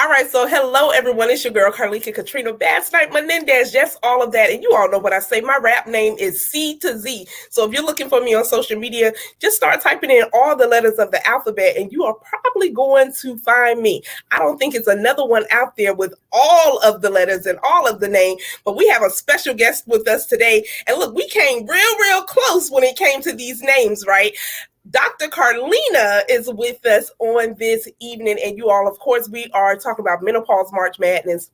All right, so hello everyone. It's your girl Karleena Basnight-Menendez. Yes, all of that. And you all know what I say. My rap name is C to Z. So if you're looking for me on social media, just start typing in all the letters of the alphabet and you are probably going to find me. I don't think it's another one out there with all of the letters and all of the name, but we have a special guest with us today. And look, we came real close when it came to these names, right? Dr. Karleena is with us on this evening, and you all, of course, we are talking about Menopause March Madness.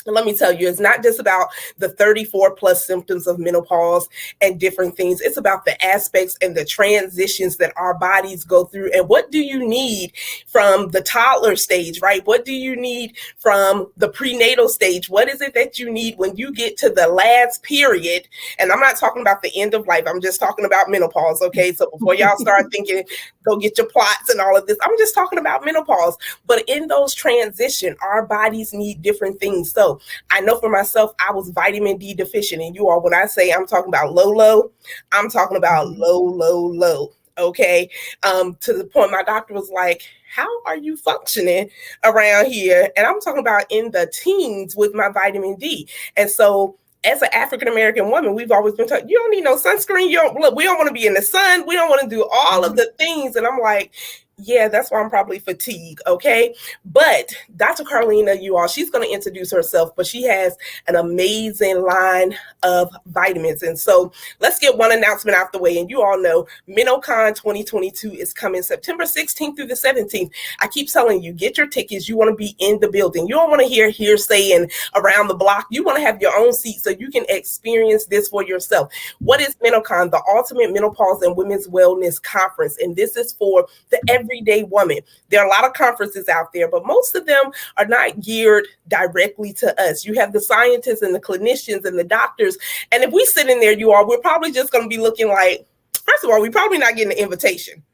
And let me tell you, it's not just about the 34 plus symptoms of menopause and different things. It's about the aspects and the transitions that our bodies go through. And what do you need from the toddler stage, right? What do you need from the prenatal stage? What is it that you need when you get to the last period? And I'm not talking about the end of life. I'm just talking about menopause, okay? So before y'all start thinking, go get your plots and all of this, I'm just talking about menopause. But in those transitions, our bodies need different things. So I know for myself, I was vitamin D deficient. And you all, when I say I'm talking about low, I'm talking about low. Okay. To the point my doctor was like, how are you functioning around here? And I'm talking about in the teens with my vitamin D. And so as an African-American woman, we've always been taught, you don't need no sunscreen. We don't want to be in the sun. We don't want to do all of the things. And I'm like, yeah, that's why I'm probably fatigued, okay? But Dr. Karleena, you all, she's going to introduce herself, but she has an amazing line of vitamins. And so let's get one announcement out the way. And you all know menocon 2022 is coming September 16th through the 17th. I keep telling you, get your tickets. You want to be in the building. You don't want to hear hearsay and around the block. You want to have your own seat so you can experience this for yourself. What is menocon? The Ultimate Menopause and Women's Wellness Conference. And this is for the everyday woman. There are a lot of conferences out there, but most of them are not geared directly to us. You have the scientists and the clinicians and the doctors. And if we sit in there, you all, we're probably just going to be looking like, first of all, we're probably not getting an invitation.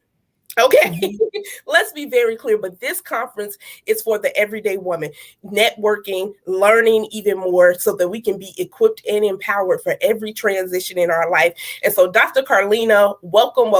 Okay, let's be very clear, but this conference is for the everyday woman, networking, learning even more so that we can be equipped and empowered for every transition in our life. And so Dr. Karleena, welcome.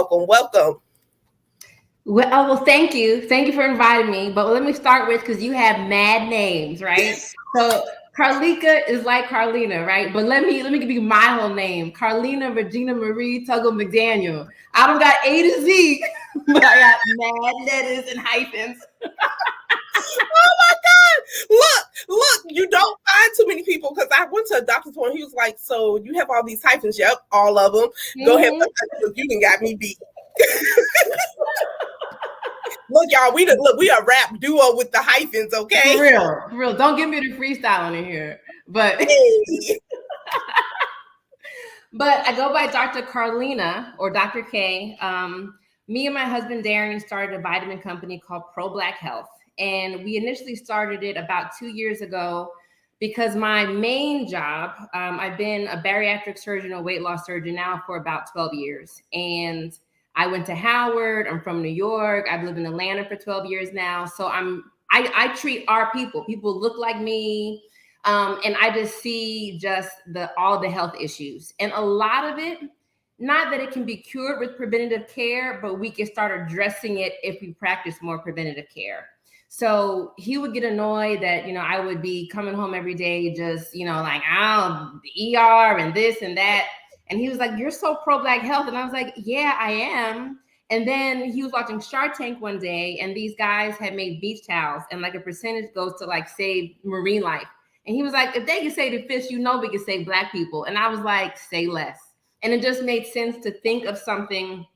Well, thank you. Thank you for inviting me. But let me start with, because you have mad names, right? So Karleena is like Karleena, right? But let me give you my whole name. Karleena Regina Marie Tuggle-McDaniel. I don't got A to Z, but I got mad letters and hyphens. Oh my God. Look, you don't find too many people, because I went to a doctor's one. He was like, so you have all these hyphens? Yep, all of them. Go ahead, you done got me beat. Look, y'all, we a rap duo with the hyphens, okay? For real. Don't give me the freestyle in here. But but I go by Dr. Karleena or Dr. K. Me and my husband Darian started a vitamin company called Problk Health. And we initially started it about 2 years ago because my main job, I've been a bariatric surgeon, a weight loss surgeon now for about 12 years. And I went to Howard. I'm from New York. I've lived in Atlanta for 12 years now. So I treat our people. People look like me. And I just see all the health issues. And a lot of it, not that it can be cured with preventative care, but we can start addressing it if we practice more preventative care. So he would get annoyed that, I would be coming home every day just, like, the ER and this and that. And he was like, you're so pro-Black health. And I was like, yeah, I am. And then he was watching Shark Tank one day, and these guys had made beach towels, and like a percentage goes to like save marine life. And he was like, if they can save the fish, we can save Black people. And I was like, say less. And it just made sense to think of something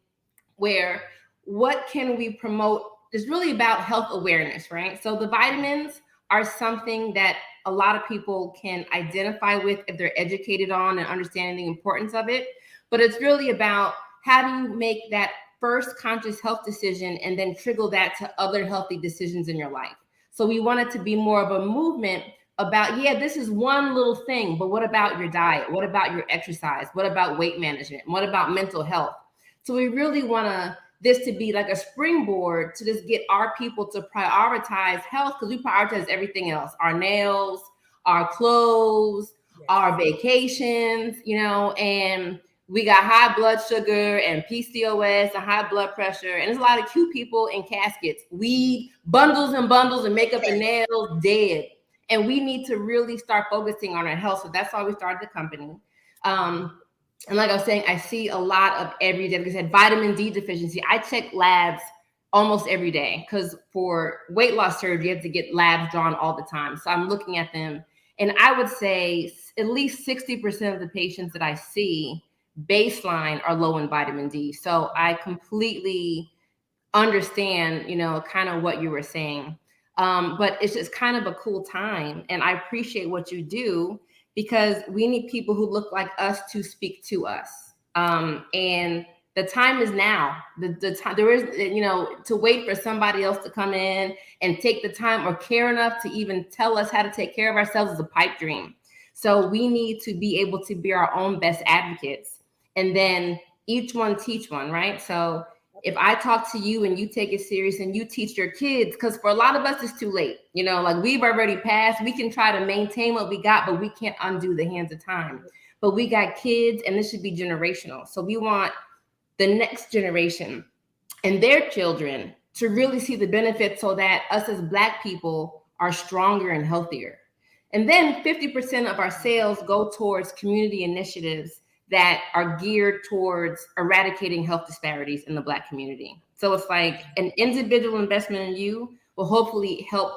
where what can we promote is really about health awareness, right? So the vitamins are something that a lot of people can identify with if they're educated on and understanding the importance of it. But it's really about how do you make that first conscious health decision and then trigger that to other healthy decisions in your life. So we want it to be more of a movement about, this is one little thing, but what about your diet? What about your exercise? What about weight management? What about mental health? So we really want this to be like a springboard to just get our people to prioritize health, because we prioritize everything else, our nails, our clothes, our vacations, and we got high blood sugar and PCOS and high blood pressure. And there's a lot of cute people in caskets, weed, bundles and bundles and makeup and nails, dead. And we need to really start focusing on our health. So that's why we started the company. And like I was saying, I see a lot of every day, like I said, vitamin D deficiency. I check labs almost every day because for weight loss surgery, you have to get labs drawn all the time. So I'm looking at them. And I would say at least 60% of the patients that I see baseline are low in vitamin D. So I completely understand, kind of what you were saying. But it's just kind of a cool time. And I appreciate what you do because we need people who look like us to speak to us. And the time is now. The time there is, to wait for somebody else to come in and take the time or care enough to even tell us how to take care of ourselves is a pipe dream. So we need to be able to be our own best advocates, and then each one teach one, right? So if I talk to you and you take it serious and you teach your kids, because for a lot of us, it's too late. Like we've already passed. We can try to maintain what we got, but we can't undo the hands of time. But we got kids, and this should be generational. So we want the next generation and their children to really see the benefits so that us as Black people are stronger and healthier. And then 50% of our sales go towards community initiatives that are geared towards eradicating health disparities in the Black community. So it's like an individual investment in you will hopefully help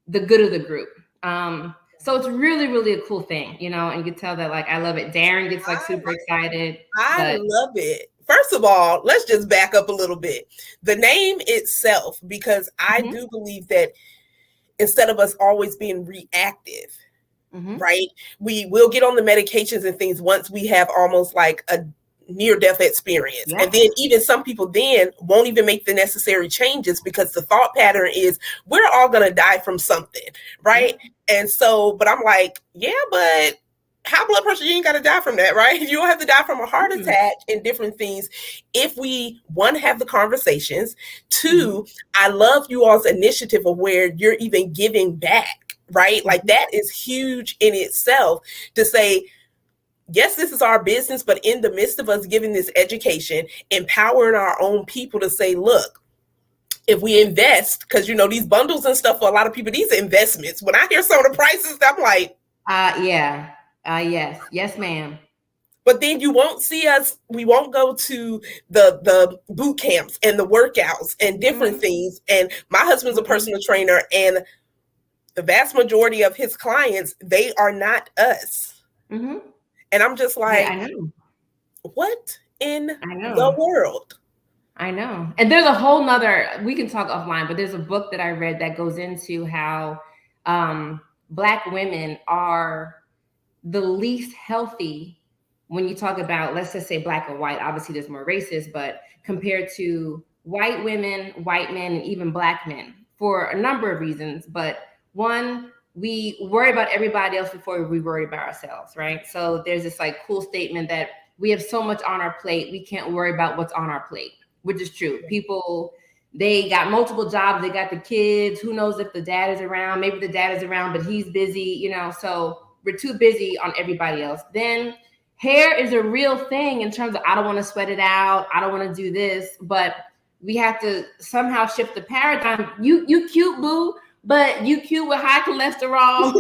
the good of the group. So it's really, really a cool thing, and you tell that, like, I love it. Darren gets like super excited. I love it. First of all, let's just back up a little bit. The name itself, because I do believe that instead of us always being reactive, right, we will get on the medications and things once we have almost like a near-death experience. Yeah. And then even some people then won't even make the necessary changes because the thought pattern is we're all going to die from something, right? And so, but I'm like, yeah, but high blood pressure, you ain't got to die from that, right? You don't have to die from a heart attack and different things. If we, one, have the conversations, two, I love you all's initiative of where you're even giving back, right? Like that is huge in itself to say, yes, this is our business, but in the midst of us giving this education, empowering our own people to say, look, if we invest, because, these bundles and stuff for a lot of people, these investments, when I hear some of the prices, I'm like, yes, ma'am. But then you won't see us, we won't go to the boot camps and the workouts and different things. And my husband's a personal trainer, and the vast majority of his clients, they are not us. And I'm just like, I know. What in the world? I know. And there's a whole nother, we can talk offline, but there's a book that I read that goes into how Black women are the least healthy when you talk about, let's just say Black and white. Obviously, there's more races, but compared to white women, white men, and even Black men for a number of reasons. But one, we worry about everybody else before we worry about ourselves, right? So there's this like cool statement that we have so much on our plate, we can't worry about what's on our plate, which is true. People, they got multiple jobs, they got the kids, who knows if the dad is around, maybe the dad is around, but he's busy, so we're too busy on everybody else. Then hair is a real thing in terms of, I don't want to sweat it out, I don't want to do this, but we have to somehow shift the paradigm. You cute, boo, but you cute with high cholesterol,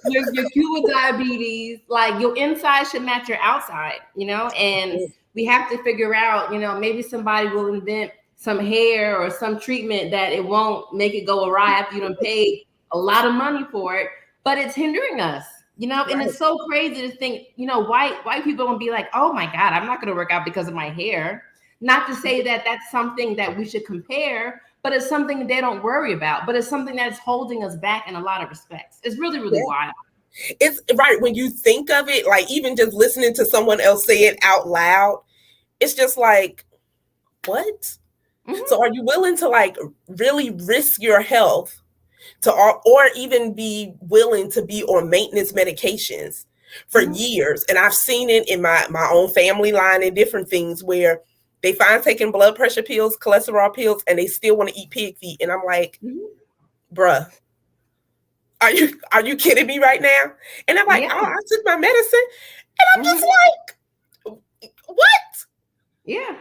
you're cute with diabetes, like your inside should match your outside, and we have to figure out, maybe somebody will invent some hair or some treatment that it won't make it go awry after you done paid a lot of money for it, but it's hindering us, and it's so crazy to think, white people gonna be like, oh my God, I'm not gonna work out because of my hair. Not to say that that's something that we should compare, but it's something they don't worry about, but it's something that's holding us back in a lot of respects. It's really, really wild. It's right. When you think of it, like even just listening to someone else say it out loud, it's just like, what? So are you willing to like really risk your health to, or even be willing to be on maintenance medications for years? And I've seen it in my own family line and different things where they find taking blood pressure pills, cholesterol pills, and they still want to eat pig feet. And I'm like, bruh, are you kidding me right now? And I'm like, I took my medicine. And I'm just like, What? Yeah.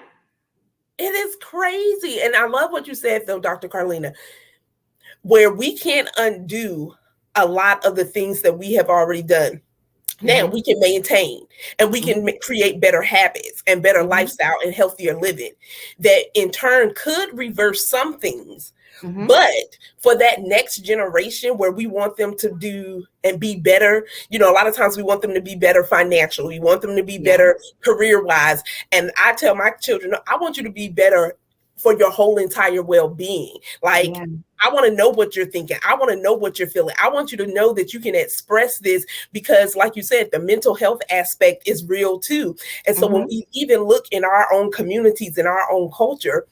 It is crazy. And I love what you said, though, Dr. Karleena, where we can't undo a lot of the things that we have already done. Now we can maintain and we can create better habits and better lifestyle and healthier living that in turn could reverse some things. But for that next generation where we want them to do and be better, a lot of times we want them to be better financially. We want them to be better career-wise. And I tell my children, I want you to be better for your whole entire well-being. Like, I want to know what you're thinking. I want to know what you're feeling. I want you to know that you can express this because, like you said, the mental health aspect is real too. And so when we even look in our own communities, in our own culture,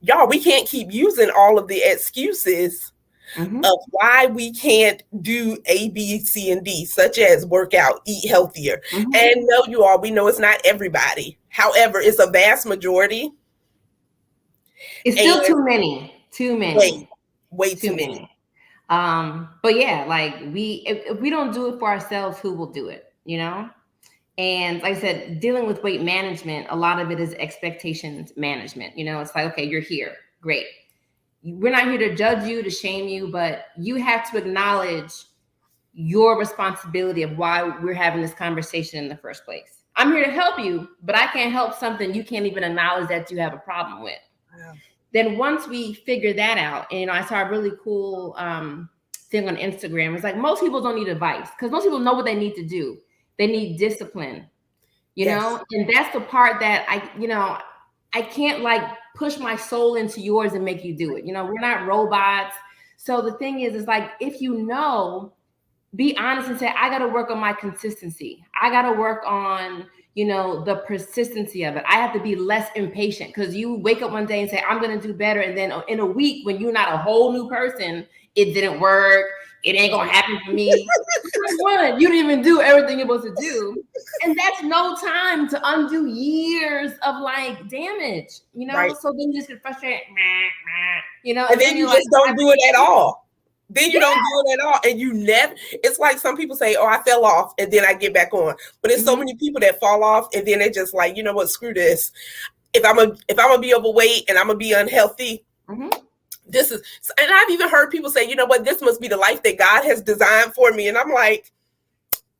y'all, we can't keep using all of the excuses of why we can't do A, B, C, and D, such as work out, eat healthier. And no, you all, we know it's not everybody. However, it's a vast majority. It's still too many. Way too many. But yeah, like if we don't do it for ourselves, who will do it, And like I said, dealing with weight management, a lot of it is expectations management. It's like, okay, you're here. Great. We're not here to judge you, to shame you, but you have to acknowledge your responsibility of why we're having this conversation in the first place. I'm here to help you, but I can't help something you can't even acknowledge that you have a problem with. Wow. Then once we figure that out, and I saw a really cool thing on Instagram. It's like most people don't need advice because most people know what they need to do. They need discipline, you know, and that's the part that I can't like push my soul into yours and make you do it. We're not robots. So the thing is like, if be honest and say, I got to work on my consistency. I got to work on, the persistency of it. I have to be less impatient because you wake up one day and say, I'm going to do better. And then in a week, when you're not a whole new person, it didn't work. It ain't going to happen for me. You didn't even do everything you're supposed to do. And that's no time to undo years of like damage, Right. So then you just get frustrated, and then you just don't do it at all. Then you don't do it at all. And you never, it's like some people say, oh, I fell off and then I get back on. But there's so many people that fall off and then they're just like, you know what, screw this. If I'm gonna be overweight and I'm gonna be unhealthy, this is, and I've even heard people say, you know what, this must be the life that God has designed for me. And I'm like,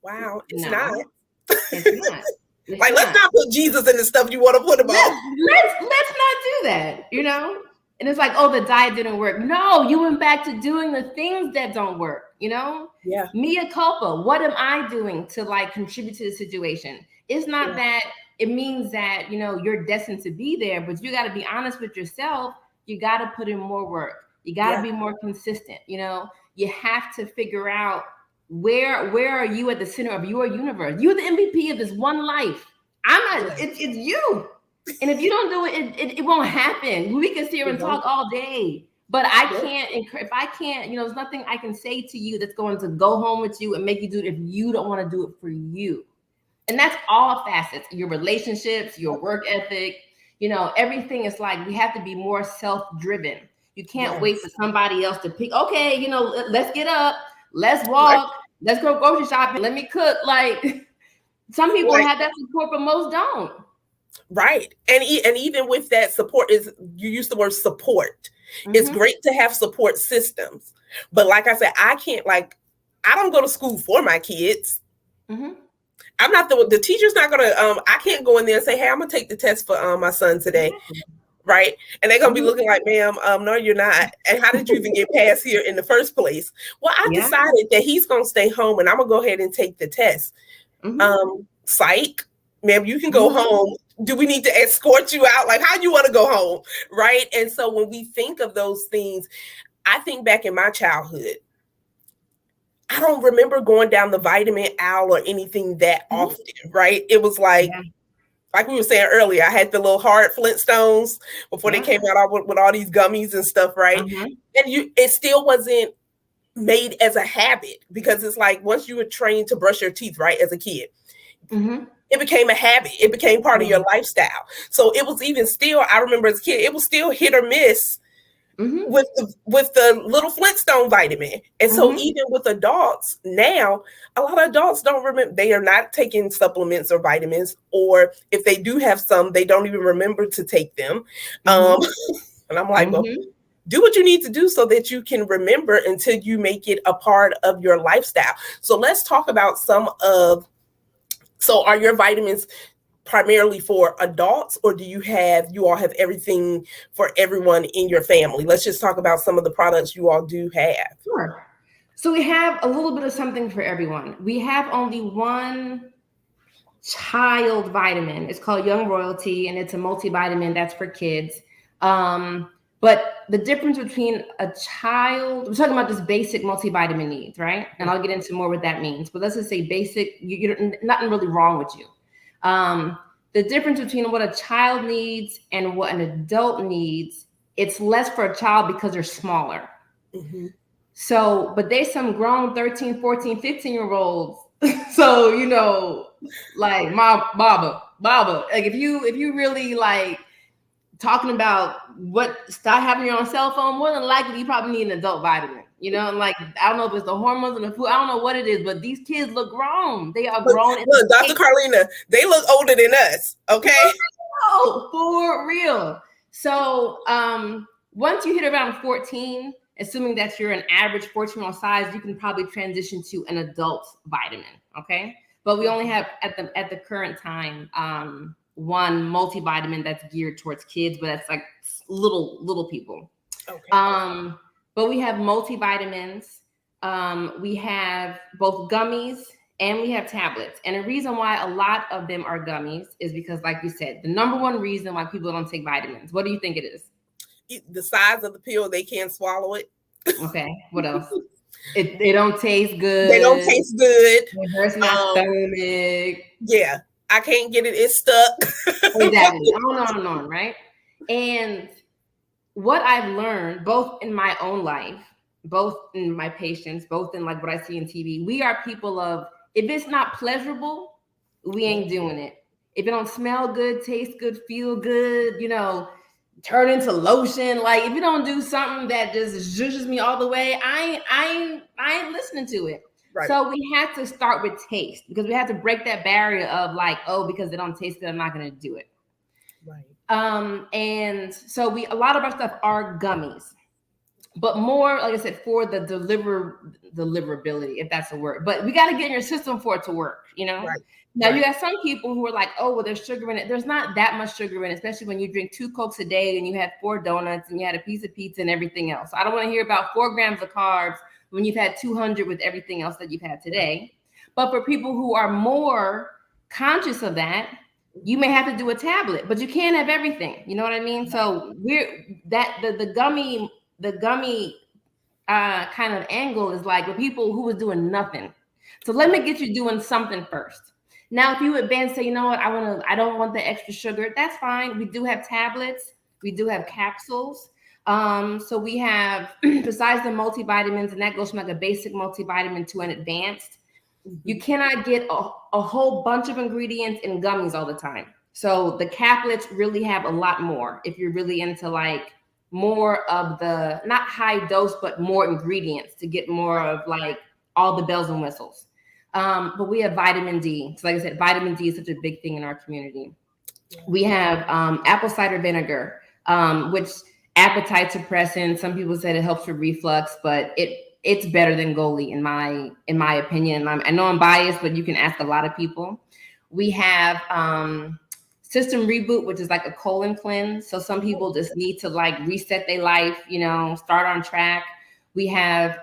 wow, it's not. It's not. Like, let's not put Jesus in the stuff you want to put him on. Let's not do that, And it's like, oh, the diet didn't work. No, you went back to doing the things that don't work, Yeah. Mea culpa. What am I doing to like contribute to the situation? It's not that it means that, you're destined to be there, but you got to be honest with yourself. You got to put in more work. You got to be more consistent. You have to figure out where are you at the center of your universe? You're the MVP of this one life. I'm not, it's you. And if you don't do it, it won't happen. We can sit here and talk all day, but I can't, if I can't, there's nothing I can say to you that's going to go home with you and make you do it if you don't want to do it for you. And that's all facets, your relationships, your work ethic, everything is like, we have to be more self-driven. You can't wait for somebody else to pick, okay, let's get up, let's walk, let's go grocery shopping, let me cook. Like some people have that support, but most don't. Right. And even with that support, you use the word support. It's great to have support systems. But like I said, I don't go to school for my kids. I'm not the teacher's not going to, I can't go in there and say, hey, I'm going to take the test for my son today. Right. And they're going to be looking like, ma'am, no, you're not. And how did you even get past here in the first place? Well, I decided that he's going to stay home and I'm going to go ahead and take the test. Psych, ma'am, you can go home. Do we need to escort you out? Like, how do you want to go home? Right. And so when we think of those things, I think back in my childhood, I don't remember going down the vitamin aisle or anything that often. Right. It was like we were saying earlier, I had the little hard Flintstones before they came out with all these gummies and stuff. Right. And it still wasn't made as a habit because it's like once you were trained to brush your teeth, right, as a kid. It became a habit. It became part of your lifestyle. So it was even still, I remember as a kid, it was still hit or miss with the little Flintstone vitamin. And so even with adults now, a lot of adults don't remember, they are not taking supplements or vitamins, or if they do have some, they don't even remember to take them. And I'm like, well, do what you need to do so that you can remember until you make it a part of your lifestyle. So let's talk about so are your vitamins primarily for adults, or do you all have everything for everyone in your family? Let's just talk about some of the products you all do have. Sure. So we have a little bit of something for everyone. We have only one child vitamin. It's called Young Royalty, and it's a multivitamin that's for kids. But the difference between a child, we're talking about just basic multivitamin needs, right? And I'll get into more what that means. But let's just say basic, nothing really wrong with you. The difference between what a child needs and what an adult needs, it's less for a child because they're smaller. So, but there's some grown 13, 14, 15-year-olds. So, like Baba, like if you really like talking about stop having your own cell phone, more than likely you probably need an adult vitamin, and like, I don't know if it's the hormones in the food, I don't know what it is, but these kids look grown. They are grown. Look, Dr. Karleena, they look older than us, okay? Oh, for real. So once you hit around 14, assuming that you're an average 14-year-old size, you can probably transition to an adult vitamin, okay? But we only have at the current time one multivitamin that's geared towards kids, but that's like little people. Okay. But we have multivitamins. We have both gummies and we have tablets. And the reason why a lot of them are gummies is because, like you said, the number one reason why people don't take vitamins. What do you think it is? The size of the pill, they can't swallow it. Okay. What else? They don't taste good. They don't taste good. It hurts my stomach. Yeah. I can't get it. It's stuck. Exactly. On, right? And what I've learned, both in my own life, both in my patients, both in like what I see in TV, we are people of, if it's not pleasurable, we ain't doing it. If it don't smell good, taste good, feel good, turn into lotion, like if you don't do something that just zhuzhes me all the way, I ain't listening to it. Right. So we had to start with taste, because we had to break that barrier of like, oh, because they don't taste good, I'm not going to do it. Right. And so a lot of our stuff are gummies, but more, like I said, for the deliverability, if that's a word. But we got to get in your system for it to work, Right. Now, you have some people who are like, oh, well, there's sugar in it. There's not that much sugar in it, especially when you drink 2 Cokes a day and you had 4 donuts and you had a piece of pizza and everything else. So I don't want to hear about 4 grams of carbs when you've had 200 with everything else that you've had today. But for people who are more conscious of that, you may have to do a tablet, but you can't have everything. You know what I mean? So the gummy kind of angle is like with people who was doing nothing. So let me get you doing something first. Now, if you advance, say, you know what, I don't want the extra sugar, that's fine. We do have tablets. We do have capsules. So we have, besides the multivitamins, and that goes from like a basic multivitamin to an advanced, you cannot get a whole bunch of ingredients in gummies all the time. So the caplets really have a lot more if you're really into like more of the, not high dose, but more ingredients to get more of like all the bells and whistles. But we have vitamin D. So like I said, vitamin D is such a big thing in our community. Yeah. We have apple cider vinegar, which appetite suppressant. Some people said it helps with reflux, but it's better than Goli in my opinion. I know I'm biased, but you can ask a lot of people. We have System Reboot, which is like a colon cleanse. So some people just need to like reset their life, start on track. We have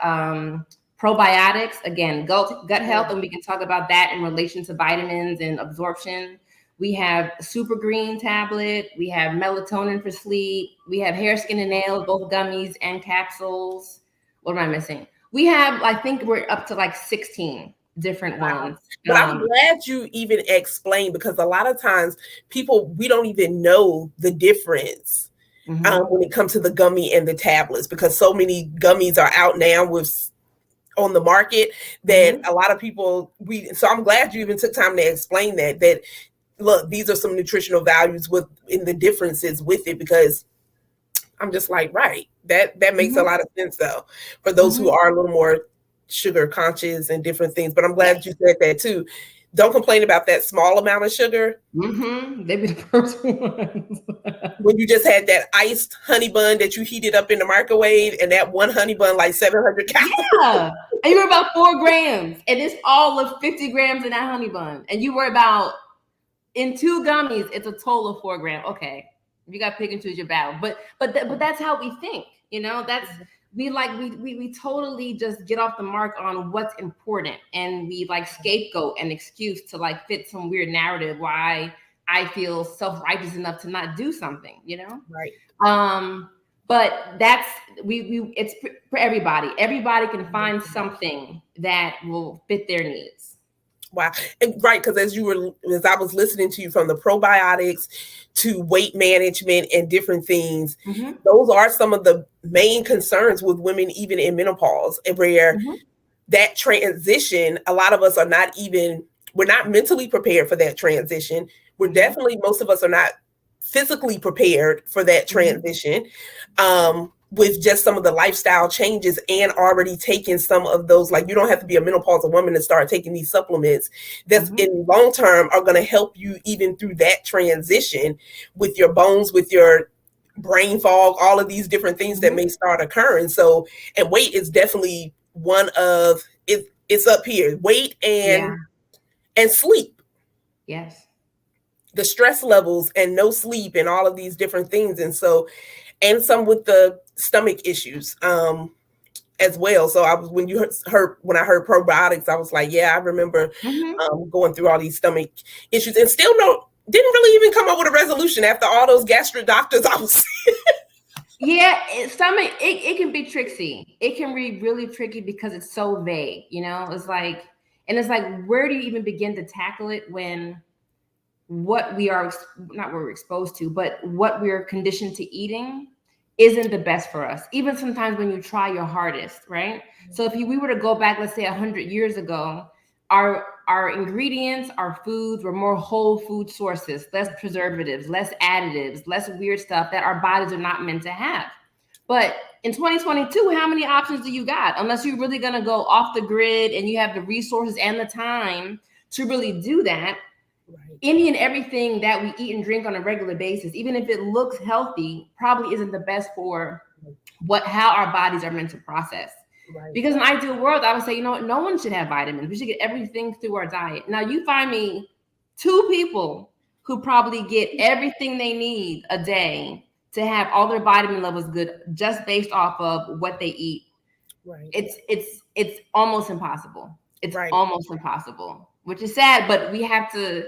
probiotics, again, gut health, and we can talk about that in relation to vitamins and absorption. We have Super Green tablet. We have melatonin for sleep. We have hair, skin, and nails, both gummies and capsules. What am I missing? We have, I think we're up to like 16 different ones. But I'm glad you even explained, because a lot of times we don't even know the difference when it comes to the gummy and the tablets, because so many gummies are out now on the market that a lot of people, so I'm glad you even took time to explain that look, these are some nutritional values in the differences with it, because I'm just like, right, That makes a lot of sense though, for those who are a little more sugar conscious and different things. But I'm glad you said that too. Don't complain about that small amount of sugar. They be the first ones. When you just had that iced honey bun that you heated up in the microwave, and that one honey bun like 700 calories. Yeah, and you were about 4 grams, and it's all of 50 grams in that honey bun, and you were about in 2 gummies. It's a total of 4 grams. Okay, you got to pick and choose your battle, but that's how we think. You know, that's we totally just get off the mark on what's important, and we like scapegoat and excuse to like fit some weird narrative why I feel self-righteous enough to not do something, you know? Right. But that's it's for everybody. Everybody can find something that will fit their needs. Wow. And right, because as I was listening to you, from the probiotics to weight management and different things, those are some of the main concerns with women, even in menopause, where that transition, a lot of us are we're not mentally prepared for that transition. We're definitely, most of us are not physically prepared for that transition, with just some of the lifestyle changes, and already taking some of those, like, you don't have to be a menopausal woman to start taking these supplements that's in long term are going to help you even through that transition with your bones, with your brain fog, all of these different things that may start occurring. So, and weight is definitely one of it. It's up here, weight and sleep. Yes. The stress levels and no sleep and all of these different things. And so, and some with the stomach issues as well. So when I heard probiotics, I was like, yeah, I remember going through all these stomach issues, and still didn't really even come up with a resolution after all those gastric doctors I was seeing. Yeah, stomach, it can be tricky. It can be really tricky because it's so vague, you know? It's like, where do you even begin to tackle it when what we are, not what we're exposed to, but what we're conditioned to eating isn't the best for us, even sometimes when you try your hardest, right? So if we were to go back, let's say 100 years ago, our ingredients, our foods were more whole food sources, less preservatives, less additives, less weird stuff that our bodies are not meant to have. But in 2022, how many options do you got? Unless you're really going to go off the grid and you have the resources and the time to really do that. Right. Any and everything that we eat and drink on a regular basis, even if it looks healthy, probably isn't the best for how our bodies are meant to process. Right. Because in an ideal world, I would say, you know what, no one should have vitamins. We should get everything through our diet. Now, you find me 2 people who probably get everything they need a day to have all their vitamin levels good, just based off of what they eat. Right. It's almost impossible. It's almost impossible, which is sad, but we have to,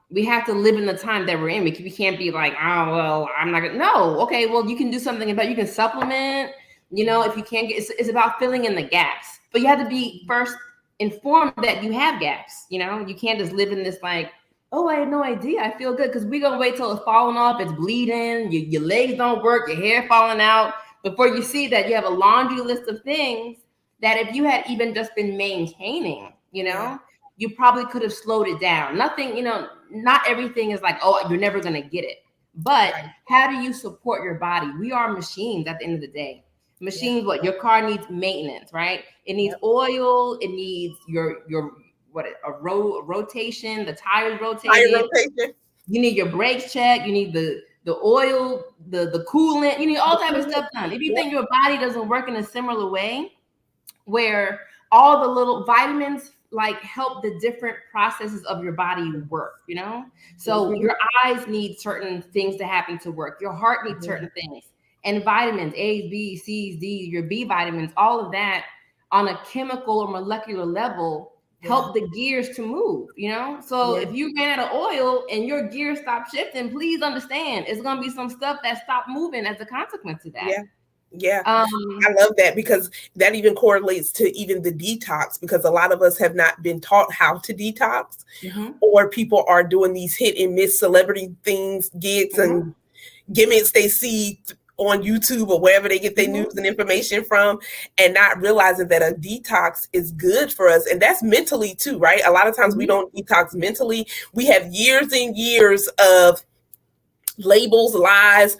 we have to live in the time that we're in. We can't be like, oh, well, I'm not gonna, no. Okay, well, you can do something about, you can supplement, if you can't get, it's about filling in the gaps, but you have to be first informed that you have gaps. You can't just live in this like, oh, I had no idea, I feel good, because we're gonna wait till it's falling off, it's bleeding, your legs don't work, your hair falling out, before you see that you have a laundry list of things that if you had even just been maintaining, you probably could have slowed it down. Nothing, not everything is like, oh, you're never gonna get it. But how do you support your body? We are machines at the end of the day. Machines, what your car needs maintenance, right? It needs oil, it needs your rotation, the tires rotating. You need your brakes checked, you need the oil, the coolant, you need all type of stuff done. If you think your body doesn't work in a similar way, where all the little vitamins like help the different processes of your body work, so your eyes need certain things to happen to work, your heart needs certain things, and vitamins A, B, C, D, your B vitamins, all of that on a chemical or molecular level help the gears to move, so if you ran out of oil and your gears stop shifting, please understand it's going to be some stuff that stopped moving as a consequence of that. I love that, because that even correlates to even the detox, because a lot of us have not been taught how to detox, or people are doing these hit and miss celebrity things, gigs and gimmicks they see on YouTube or wherever they get their news and information from, and not realizing that a detox is good for us. And that's mentally too, right? A lot of times we don't detox mentally. We have years and years of labels, lies,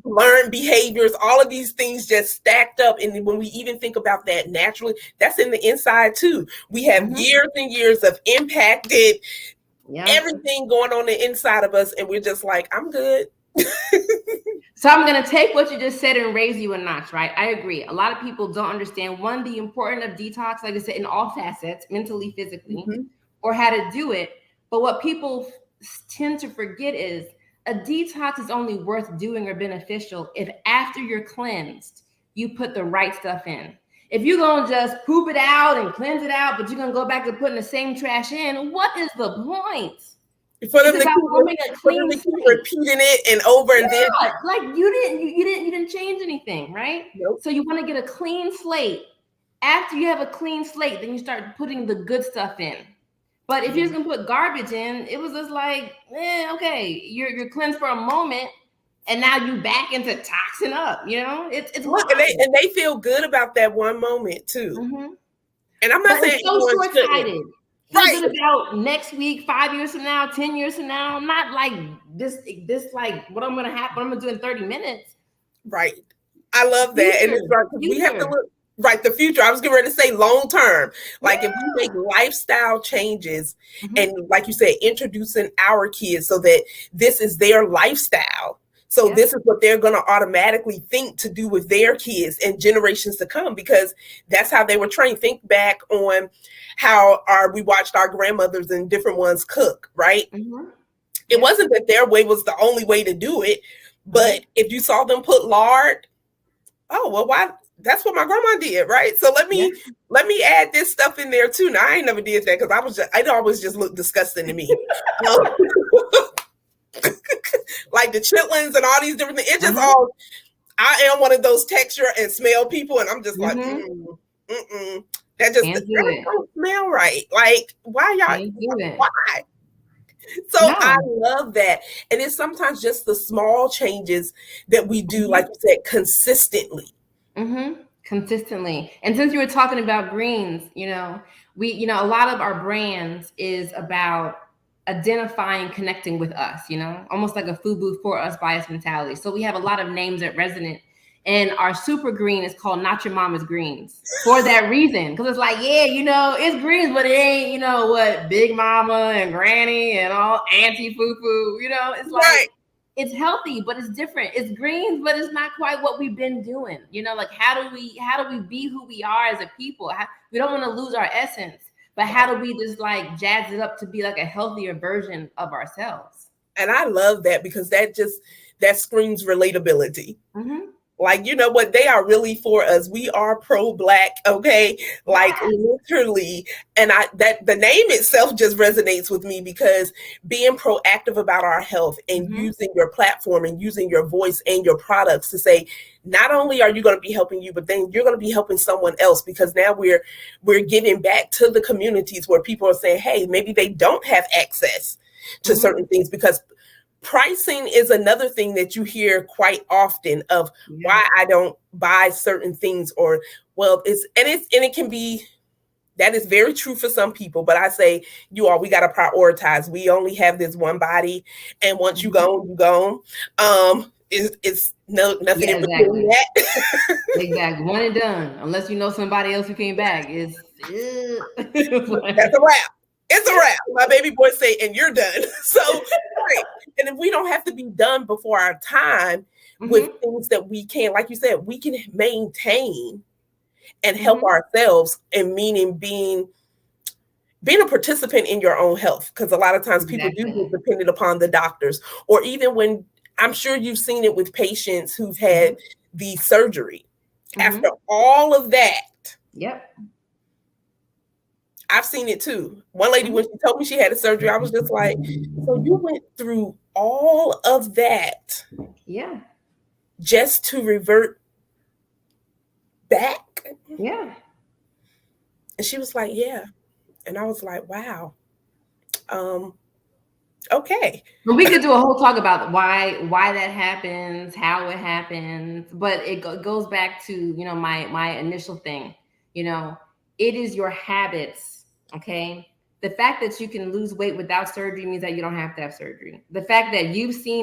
learned behaviors, all of these things just stacked up. And when we even think about that naturally, that's in the inside too. We have years and years of impacted everything going on the inside of us. And we're just like, I'm good. So I'm going to take what you just said and raise you a notch, right? I agree. A lot of people don't understand, one, the importance of detox, like I said, in all facets, mentally, physically, or how to do it. But what people tend to forget is a detox is only worth doing or beneficial if after you're cleansed, you put the right stuff in. If you're going to just poop it out and cleanse it out, but you're going to go back to putting the same trash in, what is the point? For them to keep repeating it and over and then, like you didn't change anything, right? Nope. So you want to get a clean slate. After you have a clean slate, then you start putting the good stuff in. But if you're just gonna put garbage in, it was just like, okay, you're cleansed for a moment, and now you back into toxin up. You know, it's look, and they feel good about that one moment too. And I'm not saying it's so short-sighted. Right. Good about next week, 5 years from now, 10 years from now. I'm not like this like what I'm gonna do in 30 minutes. Right. I love that. And it's like we have to look right the future. I was getting ready to say long term. Like if we make lifestyle changes and like you said, introducing our kids so that this is their lifestyle. So this is what they're going to automatically think to do with their kids and generations to come, because that's how they were trained. Think back on how we watched our grandmothers and different ones cook, right? It wasn't that their way was the only way to do it, but if you saw them put lard, why? That's what my grandma did, right? So let me add this stuff in there too. Now I ain't never did that because I always just look disgusting to me. Like the chitlins and all these different things. It's just all, I am one of those texture and smell people. And I'm just like, that just don't smell right. Like, why y'all, why? So I love that. And it's sometimes just the small changes that we do, like you said, consistently. Consistently. And since you were talking about greens, a lot of our brands is about identifying, connecting with us, almost like a FUBU for us bias mentality. So we have a lot of names that resonate. And our super green is called Not Your Mama's Greens for that reason. Because it's like, it's greens, but it ain't, what Big Mama and Granny and all Auntie Fufu, it's like, it's healthy, but it's different. It's greens, but it's not quite what we've been doing. Like how do we be who we are as a people? We don't want to lose our essence. But how do we just like jazz it up to be like a healthier version of ourselves? And I love that because that screams relatability. Like, you know what? They are really for us. We are pro-Black, okay? Like literally. And that the name itself just resonates with me because being proactive about our health and using your platform and using your voice and your products to say, not only are you going to be helping you, but then you're going to be helping someone else, because now we're giving back to the communities where people are saying, hey, maybe they don't have access to certain things, because pricing is another thing that you hear quite often of why I don't buy certain things, or it can be, that is very true for some people, but I say we got to prioritize. We only have this one body, and once you go, you go. It's nothing in between that. Exactly, one and done. Unless you know somebody else who came back, that's a wrap. It's a wrap. My baby boy say, and you're done. So, and if we don't have to be done before our time with things that we can, like you said, we can maintain and help ourselves, and meaning being a participant in your own health. Because a lot of times people do get dependent upon the doctors, or even when, I'm sure you've seen it with patients who've had the surgery. After all of that. I've seen it too. One lady, when she told me she had a surgery, I was just like, so you went through all of that just to revert back? And she was like, yeah. And I was like, wow. Okay. Well, we could do a whole talk about why that happens, how it happens, but it goes back to, my initial thing, it is your habits. Okay. The fact that you can lose weight without surgery means that you don't have to have surgery. The fact that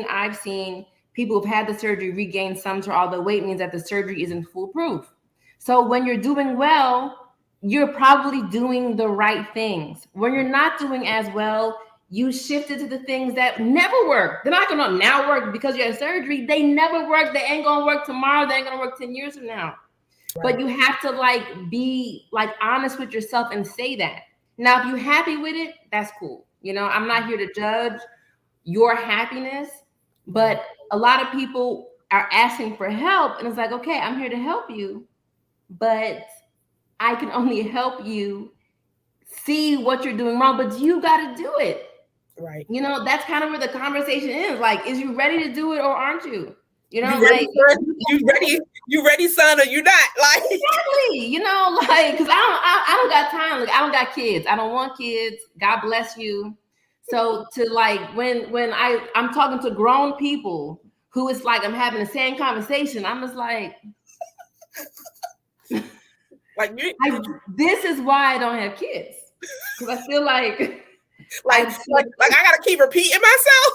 I've seen people who've had the surgery regain some to all the weight means that the surgery isn't foolproof. So when you're doing well, you're probably doing the right things. When you're not doing as well, you shifted to the things that never work. They're not gonna now work because you had surgery. They never work. They ain't gonna work tomorrow. They ain't gonna work 10 years from now. Right. But you have to like be like honest with yourself and say that. Now, if you're happy with it, that's cool. You know, I'm not here to judge your happiness, but a lot of people are asking for help, and it's like, okay, I'm here to help you, but I can only help you see what you're doing wrong, but you got to do it. Right. You know, that's kind of where the conversation is. Like, is you ready to do it or aren't you? You know, you ready, like son? You ready, son, or you not? Like exactly. You know, like because I don't got time. Like I don't got kids. I don't want kids. God bless you. So to like when I'm talking to grown people who it's like I'm having the same conversation, I'm just like this is why I don't have kids. Because I feel like I gotta keep repeating myself.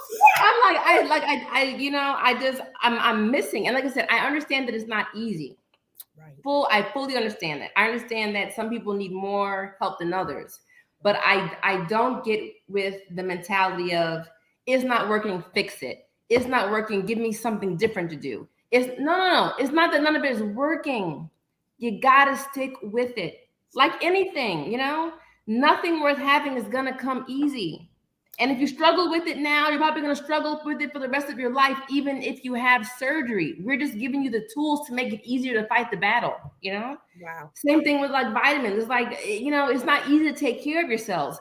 I'm missing. And like I said, I understand that it's not easy. Right. I fully understand that. I understand that some people need more help than others. But I don't get with the mentality of it's not working, fix it. It's not working, give me something different to do. No. It's not that none of it is working. You gotta stick with it. Like anything, you know, nothing worth having is gonna come easy. And if you struggle with it now, you're probably gonna struggle with it for the rest of your life, even if you have surgery. We're just giving you the tools to make it easier to fight the battle, you know? Wow. Same thing with like vitamins. It's like, you know, it's not easy to take care of yourselves.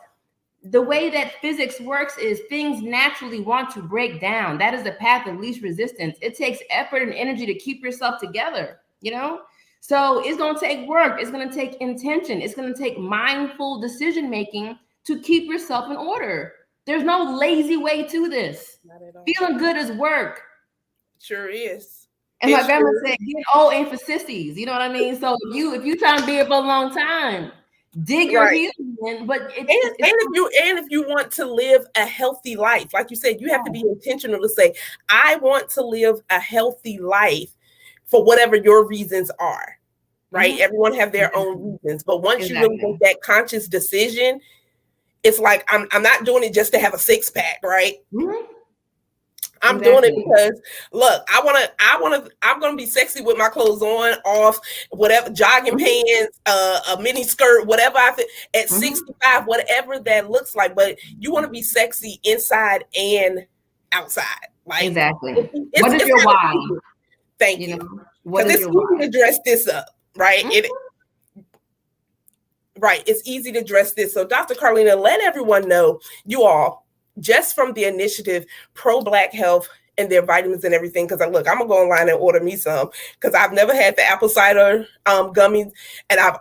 The way that physics works is things naturally want to break down. That is the path of least resistance. It takes effort and energy to keep yourself together, you know? So it's going to take work. It's going to take intention. It's going to take mindful decision-making to keep yourself in order. There's no lazy way to this. Not at all. Feeling good is work. Sure is. And my grandma said, get old ain't for sissies. You know what I mean? So if you trying to be here for a long time, dig your heels in. But if you want to live a healthy life, like you said, you have to be intentional to say, I want to live a healthy life for whatever your reasons are, right? Mm-hmm. Everyone have their own reasons. But once you really make that conscious decision, it's like, I'm not doing it just to have a six pack, right? Mm-hmm. I'm doing it because look, I'm going to be sexy with my clothes on, off, whatever, jogging pants, a mini skirt, whatever I fit at 65, whatever that looks like. But you want to be sexy inside and outside. Like exactly. What is your why? Thank you. Because it's easy to dress this up, right? Mm-hmm. Right. It's easy to dress this. So Dr. Karleena, let everyone know, you all, just from the initiative Problk Health and their vitamins and everything. Because look, I'm going to go online and order me some because I've never had the apple cider gummies. And I've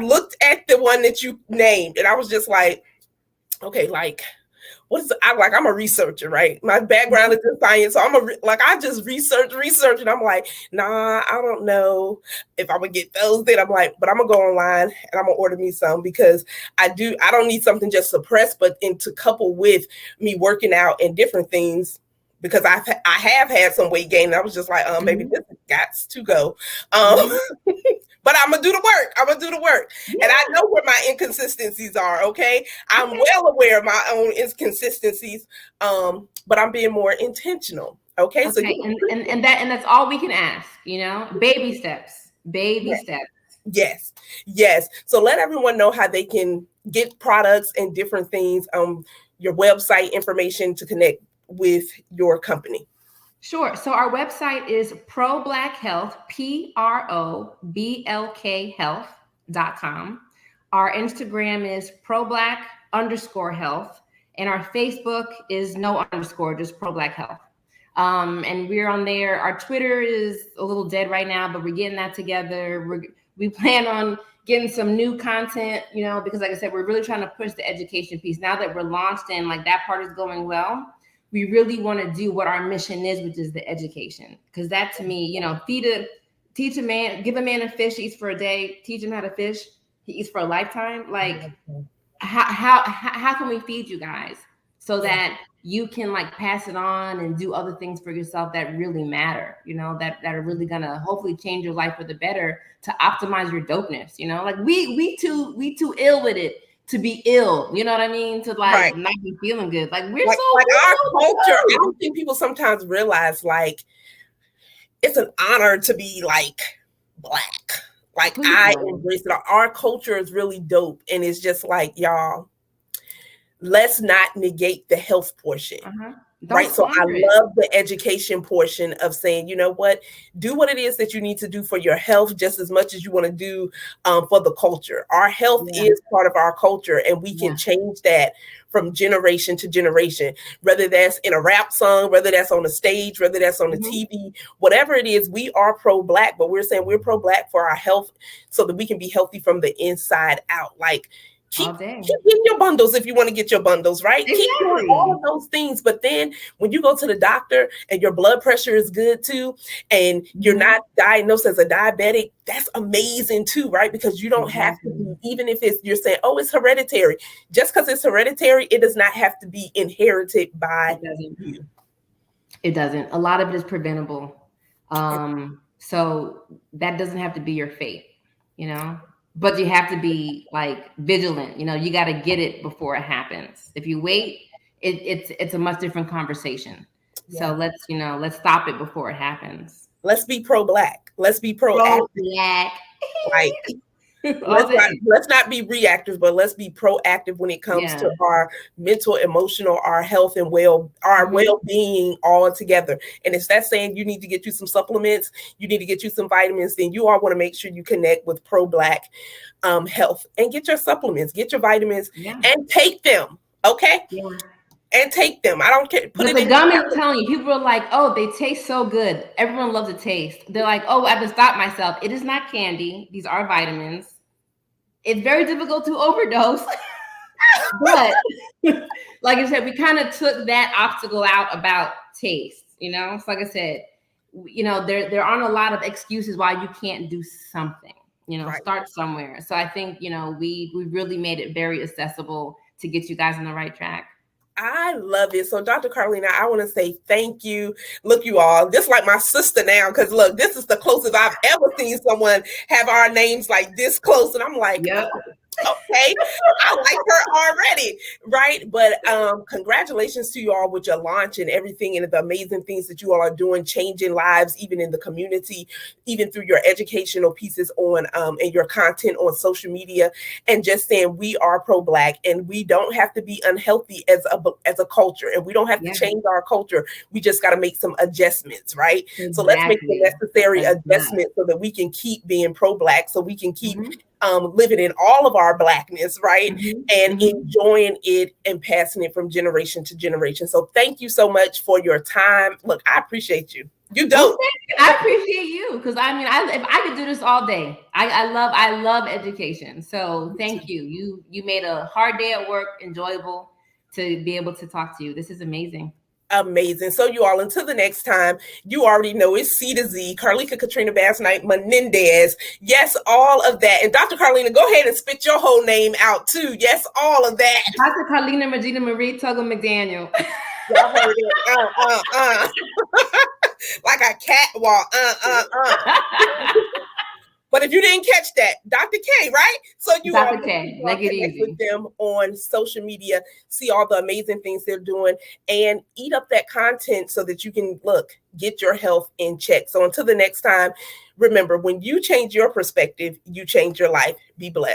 looked at the one that you named and I was just like, okay, like, I'm a researcher, right? My background is in science, so I just research, and I'm like, nah, I don't know if I'm gonna get those. Then I'm like, but I'm gonna go online and I'm gonna order me some because I don't need something just suppressed, but to couple with me working out and different things. Because I have had some weight gain. And I was just like, maybe this has got to go. But I'm going to do the work. Yeah. And I know where my inconsistencies are, okay? I'm well aware of my own inconsistencies, but I'm being more intentional, okay? So and that's all we can ask, you know? Baby steps. Yes. So let everyone know how they can get products and different things, your website information to connect with your company. Sure. So our website is Problk Health, PROBLK Health.com. Our Instagram is Problk_Health. And our Facebook is no underscore, just Problk Health. And we're on there. Our Twitter is a little dead right now, but we're getting that together. We plan on getting some new content, you know, because like I said, we're really trying to push the education piece. Now that we're launched and like that part is going well, we really want to do what our mission is, which is the education. Because that to me, you know, teach a man, give a man a fish, he eats for a day, teach him how to fish, he eats for a lifetime. Like how can we feed you guys? so that you can like pass it on and do other things for yourself that really matter, you know, that are really gonna hopefully change your life for the better, to optimize your dopeness, you know, like we too ill with it to be ill, you know what I mean, to like not be feeling good. Like we're like, so like our culture. good. I don't think people sometimes realize like it's an honor to be like Black. Like I embrace it. Our culture is really dope, and it's just like, y'all, let's not negate the health portion. Right. So I love the education portion of saying, you know what, do what it is that you need to do for your health just as much as you want to do for the culture. Our health is part of our culture, and we can change that from generation to generation, whether that's in a rap song, whether that's on a stage, whether that's on the TV, whatever it is. We are pro-Black, but we're saying we're pro-Black for our health so that we can be healthy from the inside out. Like, keep getting your bundles if you want to get your bundles, right? Exactly. Keep doing all of those things. But then when you go to the doctor and your blood pressure is good too, and you're not diagnosed as a diabetic, that's amazing too, right? Because you don't have to be, even if you're saying, oh, it's hereditary. Just because it's hereditary, it does not have to be inherited by you. It doesn't. A lot of it is preventable. So that doesn't have to be your fate, you know? But you have to be like vigilant. You know, you got to get it before it happens. If you wait, it's a much different conversation. So let's stop it before it happens. Let's be pro-Black. Let's be pro-Black. Like, let's not be reactors, but let's be proactive when it comes to our mental, emotional, our health, and well-being all together. And it's that saying you need to get you some supplements, you need to get you some vitamins, then you all want to make sure you connect with Pro-Black Health and get your supplements, get your vitamins, and take them. Okay? Yeah. And take them. I don't care. But the gummy, I'm telling you, people are like, oh, they taste so good. Everyone loves the taste. They're like, oh, I have to stop myself. It is not candy. These are vitamins. It's very difficult to overdose. But like I said, we kind of took that obstacle out about taste, you know? So like I said, you know, there aren't a lot of excuses why you can't do something, you know, start somewhere. So I think, you know, we really made it very accessible to get you guys on the right track. I love it. So Dr. Karleena, I want to say thank you. Look, you all, just like my sister now, because look, this is the closest I've ever seen someone have our names like this close. And I'm like, okay, I like her already, right? But congratulations to you all with your launch and everything, and the amazing things that you all are doing, changing lives, even in the community, even through your educational pieces on and your content on social media, and just saying we are pro-Black, and we don't have to be unhealthy as a culture, and we don't have to change our culture. We just got to make some adjustments, right? Exactly. So let's make the necessary adjustments so that we can keep being pro-Black, so we can keep living in all of our Blackness, right? And enjoying it and passing it from generation to generation. So thank you so much for your time. Look, I appreciate you. You dope. I appreciate you, because I mean, if I could do this all day. I love education. So thank you. You made a hard day at work enjoyable to be able to talk to you. This is amazing. Amazing. So you all, until the next time, you already know it's C to Z, Karleena Katrina Basnight-Menendez. Yes, all of that. And Dr. Karleena, go ahead and spit your whole name out too. Yes, all of that. Dr. Karleena Regina Marie Tuggle-McDaniel. Y'all heard it. Like a catwalk. But if you didn't catch that, Dr. K, right? So you Dr. K, make it easy with them on social media, see all the amazing things they're doing, and eat up that content so that you can get your health in check. So until the next time, remember, when you change your perspective, you change your life. Be blessed.